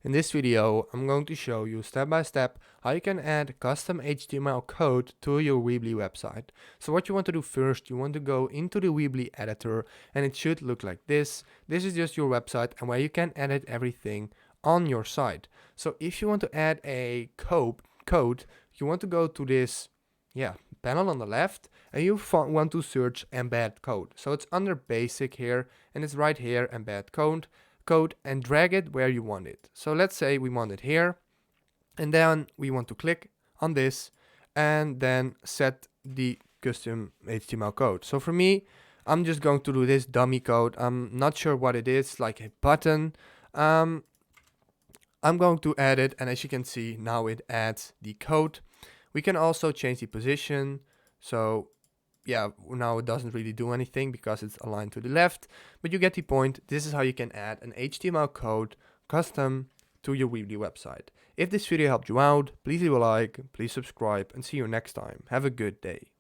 In this video, I'm going to show you step by step how you can add custom HTML code to your Weebly website. So what you want to do first, you want to go into the Weebly editor and it should look like this. This is just your website and where you can edit everything on your site. So if you want to add a code, you want to go to this panel on the left and you want to search embed code. So it's under basic here and it's right here, embed code, and drag it where you want it. So let's say we want it here and then we want to click on this and then set the custom HTML code. So for me, I'm just going to do this dummy code. I'm not sure what it is, like a button. I'm going to add it, and as you can see, now it adds the code. We can also change the position. So yeah, now it doesn't really do anything because it's aligned to the left, but you get the point. This is how you can add an HTML code custom to your Weebly website. If this video helped you out, please leave a like, please subscribe, and see you next time. Have a good day.